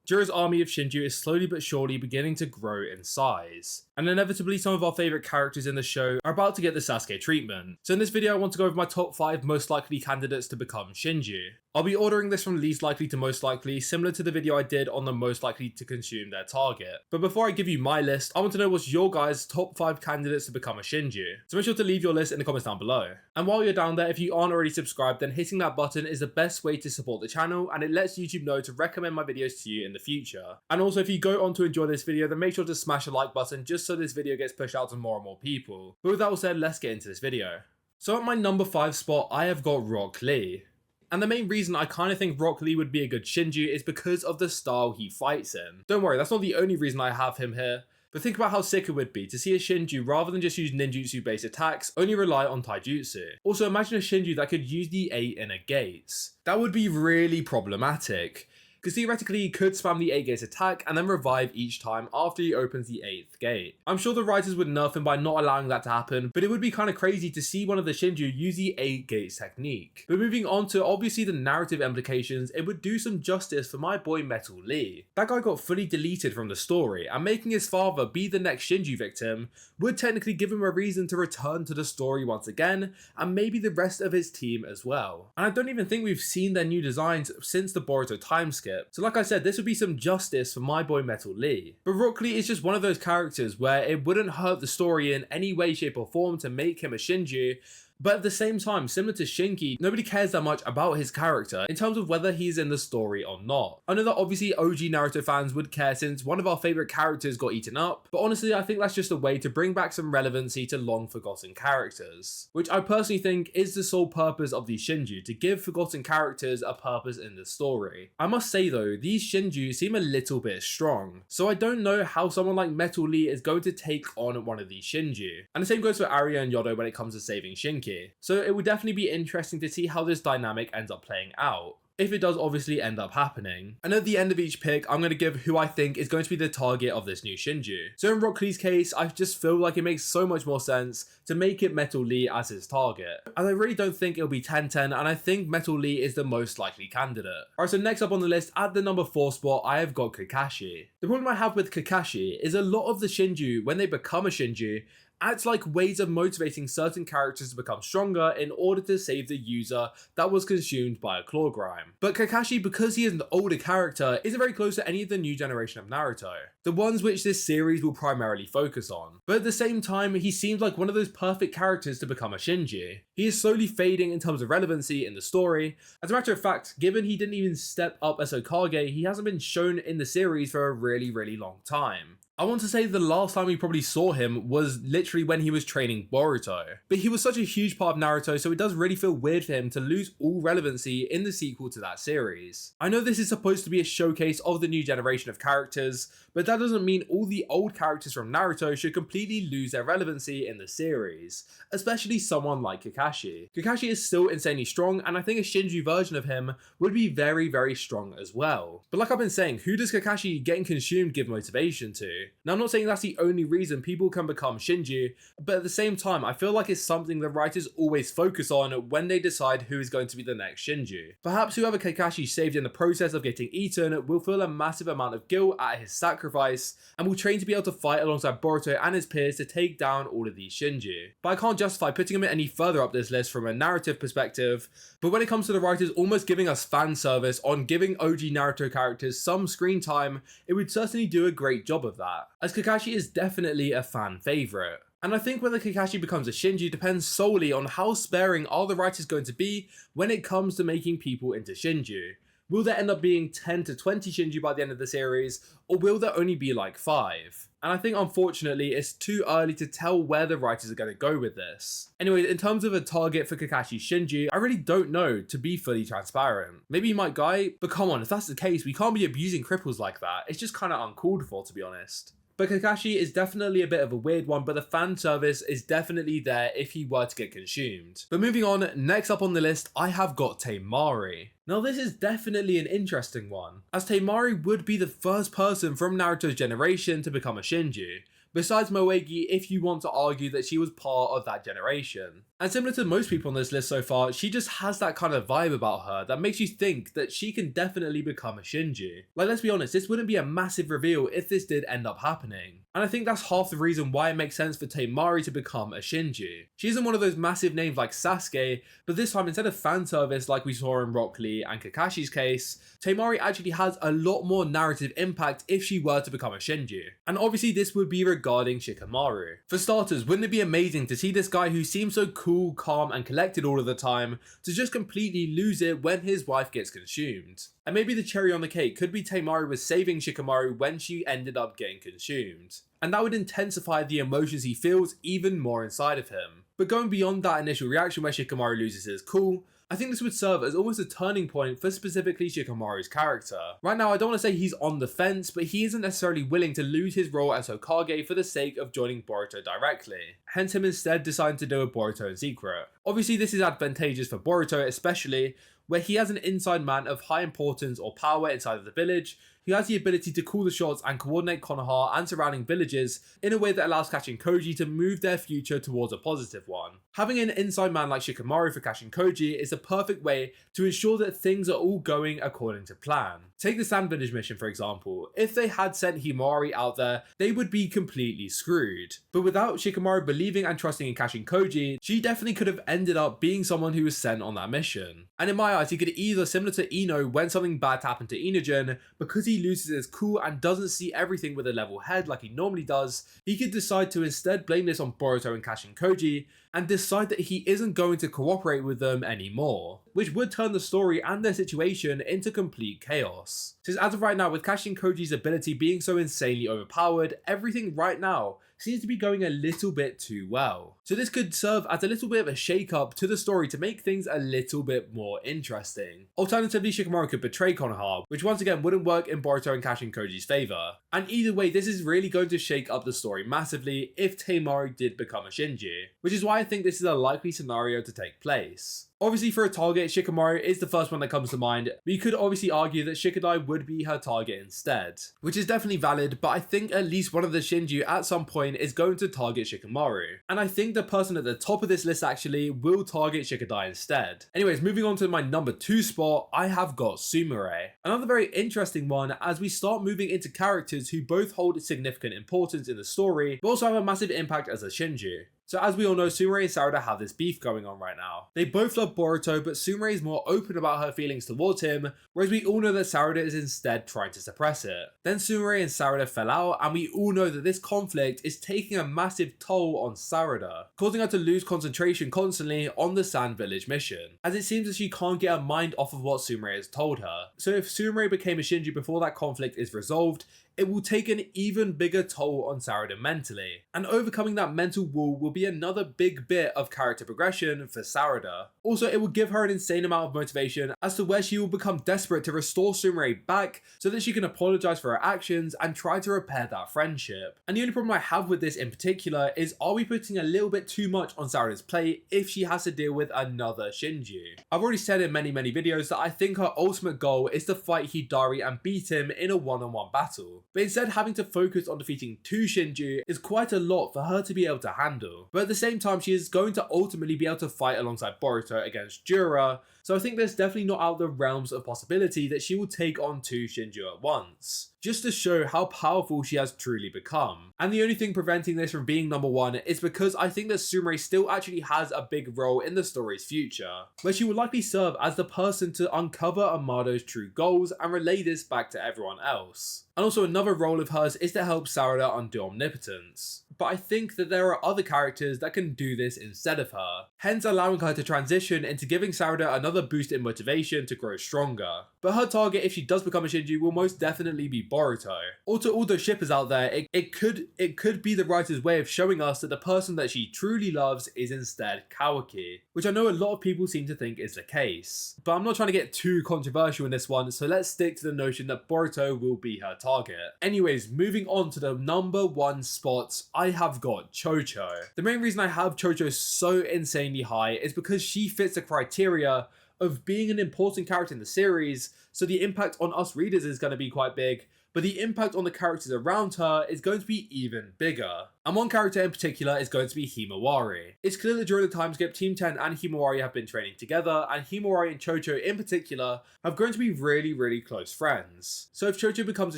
Jura's army of Shinju is slowly but surely beginning to grow in size. And inevitably some of our favourite characters in the show are about to get the Sasuke treatment. So in this video I want to go over my top 5 most likely candidates to become Shinju. I'll be ordering this from least likely to most likely, similar to the video I did on the most likely to consume their target. But before I give you my list, I want to know what's your guys' top 5 candidates to become a Shinju. So make sure to leave your list in the comments down below. And while you're down there, if you aren't already subscribed, then hitting that button is the best way to support the channel, and it lets YouTube know to recommend my videos to you in the future. And also if you go on to enjoy this video, then make sure to smash the like button just so this video gets pushed out to more and more people. But with that all said, let's get into this video. So at my number 5 spot, I have got Rock Lee. And the main reason I kind of think Rock Lee would be a good Shinju is because of the style he fights in. Don't worry, that's not the only reason I have him here. But think about how sick it would be to see a Shinju, rather than just use ninjutsu based attacks, only rely on taijutsu. Also imagine a Shinju that could use the 8 inner gates. That would be really problematic, because theoretically he could spam the 8 gates attack and then revive each time after he opens the 8th gate. I'm sure the writers would nerf him by not allowing that to happen, but it would be kind of crazy to see one of the Shinju use the 8 gates technique. But moving on to obviously the narrative implications, it would do some justice for my boy Metal Lee. That guy got fully deleted from the story, and making his father be the next Shinju victim would technically give him a reason to return to the story once again, and maybe the rest of his team as well. And I don't even think we've seen their new designs since the Boruto timeskip. So like I said, this would be some justice for my boy Metal Lee. But Rock Lee is just one of those characters where it wouldn't hurt the story in any way, shape or form to make him a Shinju. But at the same time, similar to Shinki, nobody cares that much about his character in terms of whether he's in the story or not. I know that obviously OG Naruto fans would care since one of our favourite characters got eaten up, but honestly I think that's just a way to bring back some relevancy to long forgotten characters. Which I personally think is the sole purpose of these Shinju, to give forgotten characters a purpose in the story. I must say though, these Shinju seem a little bit strong, so I don't know how someone like Metal Lee is going to take on one of these Shinju. And the same goes for Araya and Yodo when it comes to saving Shinki. So it would definitely be interesting to see how this dynamic ends up playing out, if it does obviously end up happening. And at the end of each pick, I'm going to give who I think is going to be the target of this new Shinju. So in Rock Lee's case, I just feel like it makes so much more sense to make it Metal Lee as his target. And I really don't think it'll be 10-10, and I think Metal Lee is the most likely candidate. Alright, so next up on the list, at the number 4 spot, I have got Kakashi. The problem I have with Kakashi is a lot of the Shinju, when they become a Shinju, act like ways of motivating certain characters to become stronger in order to save the user that was consumed by a claw grime. But Kakashi, because he is an older character, isn't very close to any of the new generation of Naruto, the ones which this series will primarily focus on. But at the same time, he seems like one of those perfect characters to become a Shinju. He is slowly fading in terms of relevancy in the story. As a matter of fact, given he didn't even step up as Hokage, he hasn't been shown in the series for a really long time. I want to say the last time we probably saw him was literally when he was training Boruto. But he was such a huge part of Naruto, so it does really feel weird for him to lose all relevancy in the sequel to that series. I know this is supposed to be a showcase of the new generation of characters, but that doesn't mean all the old characters from Naruto should completely lose their relevancy in the series, especially someone like Kakashi. Kakashi is still insanely strong, and I think a Shinju version of him would be very strong as well. But like I've been saying, who does Kakashi getting consumed give motivation to? Now I'm not saying that's the only reason people can become Shinju, but at the same time I feel like it's something the writers always focus on when they decide who is going to be the next Shinju. Perhaps whoever Kakashi saved in the process of getting eaten will feel a massive amount of guilt at his sacrifice, and will train to be able to fight alongside Boruto and his peers to take down all of these Shinju. But I can't justify putting him any further up this list from a narrative perspective, but when it comes to the writers almost giving us fan service on giving OG Naruto characters some screen time, it would certainly do a great job of that, as Kakashi is definitely a fan favourite. And I think whether Kakashi becomes a Shinju depends solely on how sparing are the writers going to be when it comes to making people into Shinju. Will there end up being 10 to 20 Shinju by the end of the series, or will there only be like 5? And I think unfortunately it's too early to tell where the writers are going to go with this. Anyway, in terms of a target for Kakashi Shinju, I really don't know, to be fully transparent. Maybe he might guy, but come on, if that's the case, we can't be abusing cripples like that. It's just kind of uncalled for, to be honest. But Kakashi is definitely a bit of a weird one, but the fan service is definitely there if he were to get consumed. But moving on, next up on the list, I have got Temari. Now this is definitely an interesting one, as Temari would be the first person from Naruto's generation to become a Shinju, besides Moegi if you want to argue that she was part of that generation. And similar to most people on this list so far, she just has that kind of vibe about her that makes you think that she can definitely become a Shinju. Like, let's be honest, this wouldn't be a massive reveal if this did end up happening. And I think that's half the reason why it makes sense for Temari to become a Shinju. She isn't one of those massive names like Sasuke, but this time instead of fan service like we saw in Rock Lee and Kakashi's case, Temari actually has a lot more narrative impact if she were to become a Shinju. And obviously this would be regarding Shikamaru. For starters, wouldn't it be amazing to see this guy who seems so cool, calm and collected all of the time to just completely lose it when his wife gets consumed? And maybe the cherry on the cake could be Temari was saving Shikamaru when she ended up getting consumed. And that would intensify the emotions he feels even more inside of him. But going beyond that initial reaction where Shikamaru loses his cool, I think this would serve as almost a turning point for specifically Shikamaru's character. Right now, I don't want to say he's on the fence, but he isn't necessarily willing to lose his role as Hokage for the sake of joining Boruto directly. Hence him instead deciding to deal with Boruto in secret. Obviously, this is advantageous for Boruto especially, where he has an inside man of high importance or power inside of the village, who has the ability to call the shots and coordinate Konoha and surrounding villages in a way that allows Kashin Koji to move their future towards a positive one. Having an inside man like Shikamaru for Kashin Koji is the perfect way to ensure that things are all going according to plan. Take the Sand Village mission for example. If they had sent Himawari out there, they would be completely screwed. But without Shikamaru believing and trusting in Kashin Koji, she definitely could have ended up being someone who was sent on that mission. And in my eyes, he could either, similar to Ino when something bad happened to Inojin, because he loses his cool and doesn't see everything with a level head like he normally does, he could decide to instead blame this on Boruto and Kashin Koji and decide that he isn't going to cooperate with them anymore, which would turn the story and their situation into complete chaos. Since as of right now, with Kashin Koji's ability being so insanely overpowered, everything right now seems to be going a little bit too well. So this could serve as a little bit of a shake-up to the story to make things a little bit more interesting. Alternatively, Shikamaru could betray Konoha, which once again wouldn't work in Boruto and Kashin Koji's favour. And either way, this is really going to shake up the story massively if Temari did become a Shinju, which is why I think this is a likely scenario to take place. Obviously for a target, Shikamaru is the first one that comes to mind, but you could obviously argue that Shikadai would be her target instead, which is definitely valid, but I think at least one of the Shinju at some point is going to target Shikamaru. And I think the person at the top of this list actually will target Shikadai instead. Anyways, moving on to my number 2 spot, I have got Sumire. Another very interesting one as we start moving into characters who both hold significant importance in the story, but also have a massive impact as a Shinju. So as we all know, Sumire and Sarada have this beef going on right now. They both love Boruto, but Sumire is more open about her feelings towards him, whereas we all know that Sarada is instead trying to suppress it. Then Sumire and Sarada fell out, and we all know that this conflict is taking a massive toll on Sarada, causing her to lose concentration constantly on the Sand Village mission, as it seems that she can't get her mind off of what Sumire has told her. So if Sumire became a Shinju before that conflict is resolved, it will take an even bigger toll on Sarada mentally, and overcoming that mental wall will be another big bit of character progression for Sarada. Also, it will give her an insane amount of motivation as to where she will become desperate to restore Sumire back so that she can apologize for her actions and try to repair that friendship. And the only problem I have with this in particular is, are we putting a little bit too much on Sarada's plate if she has to deal with another Shinju? I've already said in many videos that I think her ultimate goal is to fight Hidari and beat him in a one-on-one battle. But instead having to focus on defeating 2 Shinju is quite a lot for her to be able to handle. But at the same time, she is going to ultimately be able to fight alongside Boruto against Jura, so I think there's definitely not out of the realms of possibility that she will take on 2 Shinju at once, just to show how powerful she has truly become. And the only thing preventing this from being number 1 is because I think that Sumire still actually has a big role in the story's future, where she will likely serve as the person to uncover Amado's true goals and relay this back to everyone else. And also another role of hers is to help Sarada undo omnipotence. But I think that there are other characters that can do this instead of her, hence allowing her to transition into giving Sarada another boost in motivation to grow stronger. But her target, if she does become a Shinju, will most definitely be Boruto. Or to all those shippers out there, it could be the writer's way of showing us that the person that she truly loves is instead Kawaki, which I know a lot of people seem to think is the case. But I'm not trying to get too controversial in this one, so let's stick to the notion that Boruto will be her target. Anyways, moving on to the number 1 spots, I have got Chocho. The main reason I have Chocho so insanely high is because she fits the criteria of being an important character in the series, so the impact on us readers is going to be quite big, but the impact on the characters around her is going to be even bigger. And one character in particular is going to be Himawari. It's clear that during the time skip, Team 10 and Himawari have been training together, and Himawari and Chocho in particular have grown to be really close friends. So if Chocho becomes a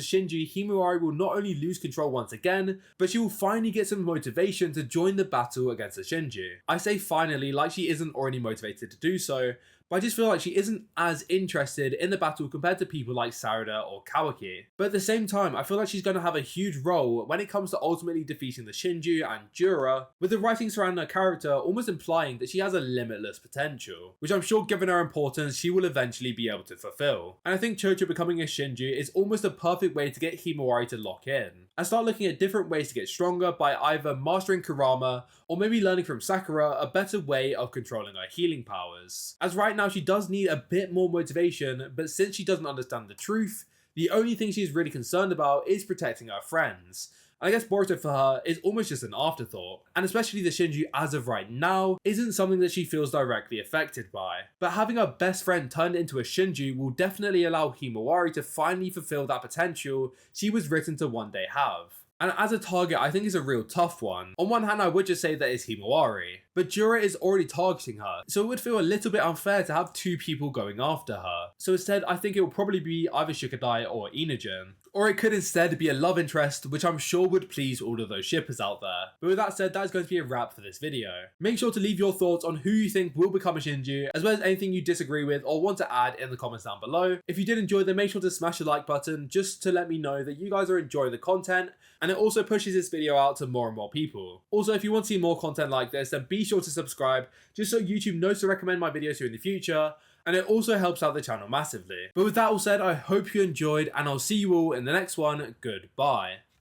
Shinju, Himawari will not only lose control once again, but she will finally get some motivation to join the battle against the Shinju. I say finally like she isn't already motivated to do so, but I just feel like she isn't as interested in the battle compared to people like Sarada or Kawaki. But at the same time, I feel like she's going to have a huge role when it comes to ultimately defeating the Shinju and Jura, with the writing surrounding her character almost implying that she has a limitless potential, which I'm sure given her importance she will eventually be able to fulfill. And I think Chocho becoming a Shinju is almost a perfect way to get Himawari to lock in, and start looking at different ways to get stronger by either mastering Kurama or maybe learning from Sakura a better way of controlling her healing powers. As right now she does need a bit more motivation, but since she doesn't understand the truth, the only thing she's really concerned about is protecting her friends. And I guess Boruto for her is almost just an afterthought, and especially the Shinju as of right now isn't something that she feels directly affected by. But having her best friend turned into a Shinju will definitely allow Himawari to finally fulfill that potential she was written to one day have. And as a target, I think it's a real tough one. On one hand, I would just say that it's Himawari, but Jura is already targeting her, so it would feel a little bit unfair to have two people going after her. So instead, I think it will probably be either Shikadai or Inujin. Or it could instead be a love interest, which I'm sure would please all of those shippers out there. But with that said, that is going to be a wrap for this video. Make sure to leave your thoughts on who you think will become a Shinju, as well as anything you disagree with or want to add in the comments down below. If you did enjoy, then make sure to smash the like button just to let me know that you guys are enjoying the content, and it also pushes this video out to more and more people. Also, if you want to see more content like this, then be sure to subscribe, just so YouTube knows to recommend my videos to you in the future, and it also helps out the channel massively. But with that all said, I hope you enjoyed, and I'll see you all in the next one. Goodbye.